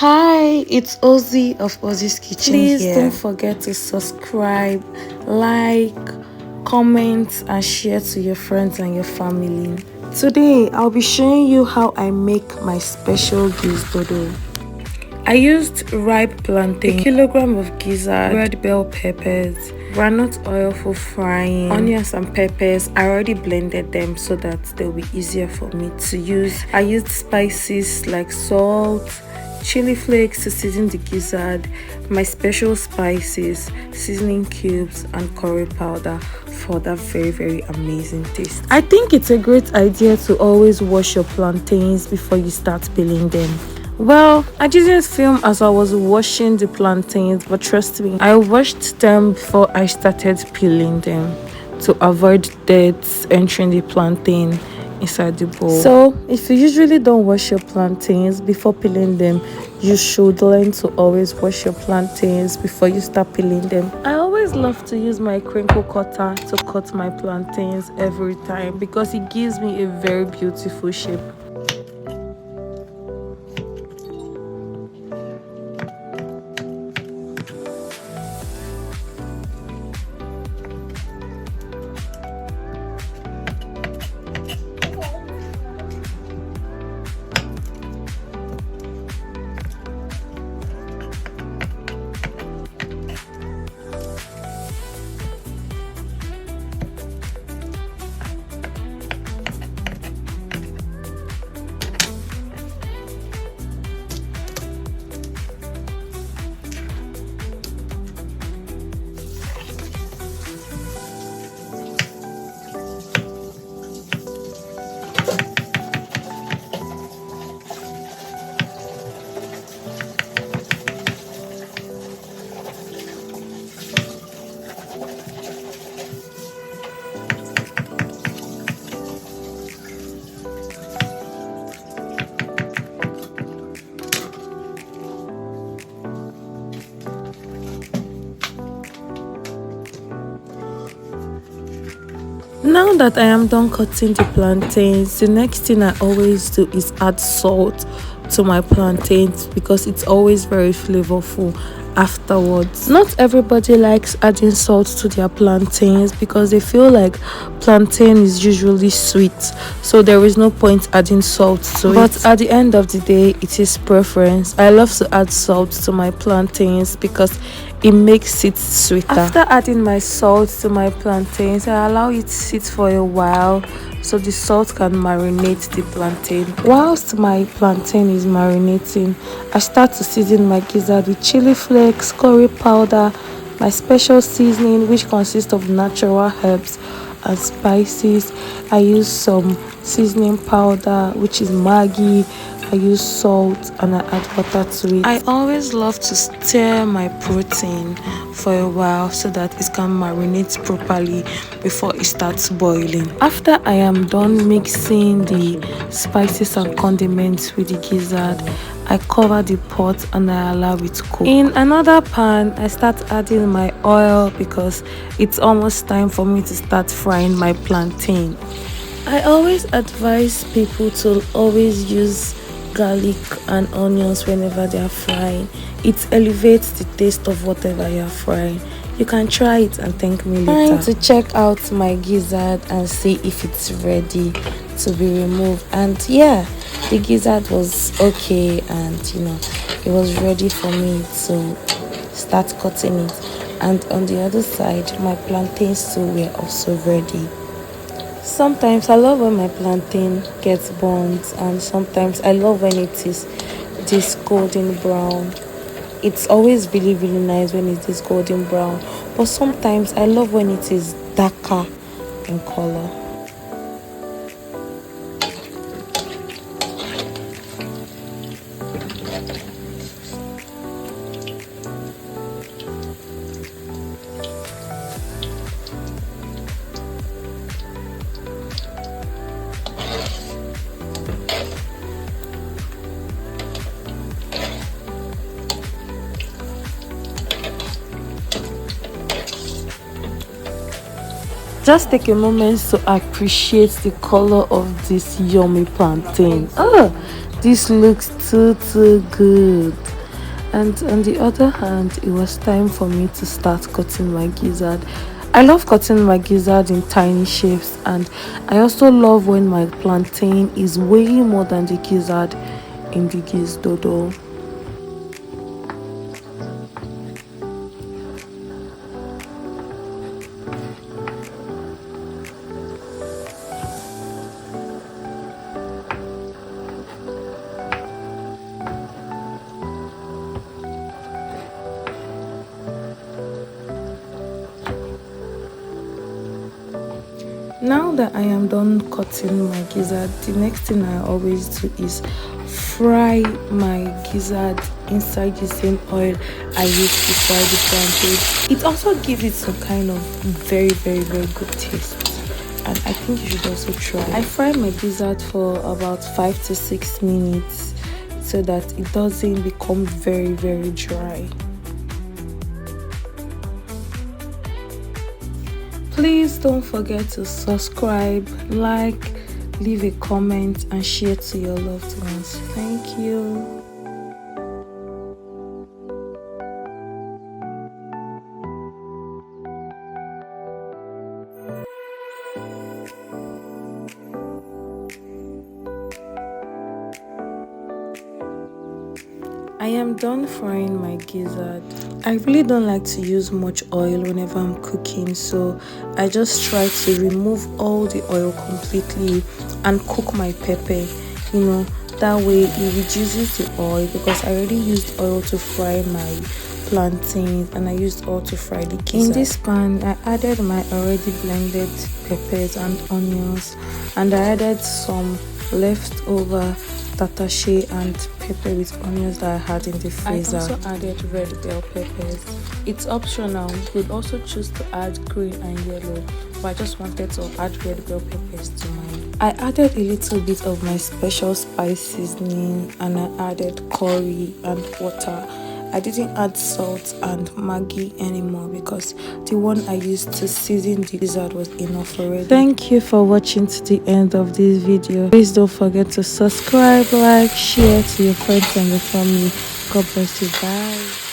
Hi, it's Ozzy of Ozzy's Kitchen. Please here. don't forget to subscribe, like, comment and share to your friends and your family. Today I'll be showing you how I make my special Gizdodo. I used ripe plantain, a kilogram of gizzard, red bell peppers, groundnut oil for frying, onions and peppers. I already blended them so that they'll be easier for me to use. I used spices like salt, chili flakes to season the gizzard, my special spices, seasoning cubes and curry powder for that very amazing taste. I think it's a great idea to always wash your plantains before you start peeling them. Well, I didn't film as I was washing the plantains, but trust me, I washed them before I started peeling them to avoid dirt entering the plantain inside the bowl. So if you usually don't wash your plantains before peeling them, you should learn to always wash your plantains before you start peeling them. I always love to use my crinkle cutter to cut my plantains every time because it gives me a very beautiful shape. Now that I am done cutting the plantains, the next thing I always do is add salt to my plantains because it's always very flavorful afterwards. Not everybody likes adding salt to their plantains because they feel like plantain is usually sweet, so there is no point adding salt to it. But at the end of the day, it is preference. I love to add salt to my plantains because it makes it sweeter. After adding my salt to my plantains, I allow it to sit for a while so the salt can marinate the plantain. Whilst my plantain is marinating, I start to season my gizzard with chili flakes, curry powder, my special seasoning which consists of natural herbs and spices. I use some seasoning powder which is Maggi. I use salt and I add water to it. I always love to stir my protein for a while so that it can marinate properly before it starts boiling. After I am done mixing the spices and condiments with the gizzard, I cover the pot and I allow it to cook. In another pan, I start adding my oil because it's almost time for me to start frying my plantain. I always advise people to always use garlic and onions whenever they are frying. It elevates the taste of whatever you are frying. You can try it and thank me later. Trying to check out my gizzard and see if it's ready to be removed, and yeah, the gizzard was okay and it was ready for me to start cutting it. And on the other side, my plantains too were also ready. Sometimes I love when my plantain gets burnt, and sometimes I love when it is this golden brown. It's always really nice when it's this golden brown, but sometimes I love when it is darker in color. Just take a moment to appreciate the color of this yummy plantain. Oh, this looks too good. And on the other hand, it was time for me to start cutting my gizzard. I love cutting my gizzard in tiny shapes, and I also love when my plantain is way more than the gizzard in the Gizdodo. Now that I am done cutting my gizzard, the next thing I always do is fry my gizzard inside the same oil I used to fry the plantain. It also gives it some kind of very good taste, and I think you should also try. I fry my gizzard for about 5 to 6 minutes so that it doesn't become very dry. Please don't forget to subscribe, like, leave a comment, and share to your loved ones. Thank you. I am done frying my gizzard. I really don't like to use much oil whenever I'm cooking, so I just try to remove all the oil completely and cook my pepper, that way it reduces the oil, because I already used oil to fry my plantains and I used oil to fry the gizzard. In this pan, I added my already blended peppers and onions, and I added some leftover tatashe and pepper with onions that I had in the freezer. I also added red bell peppers. It's optional. You could also choose to add green and yellow, but I just wanted to add red bell peppers to mine. I added a little bit of my special spice seasoning, and I added curry and water. I didn't add salt and Maggi anymore because the one I used to season the gizzard was enough already. Thank you for watching to the end of this video. Please don't forget to subscribe, like, share to your friends and your family. God bless you. Bye.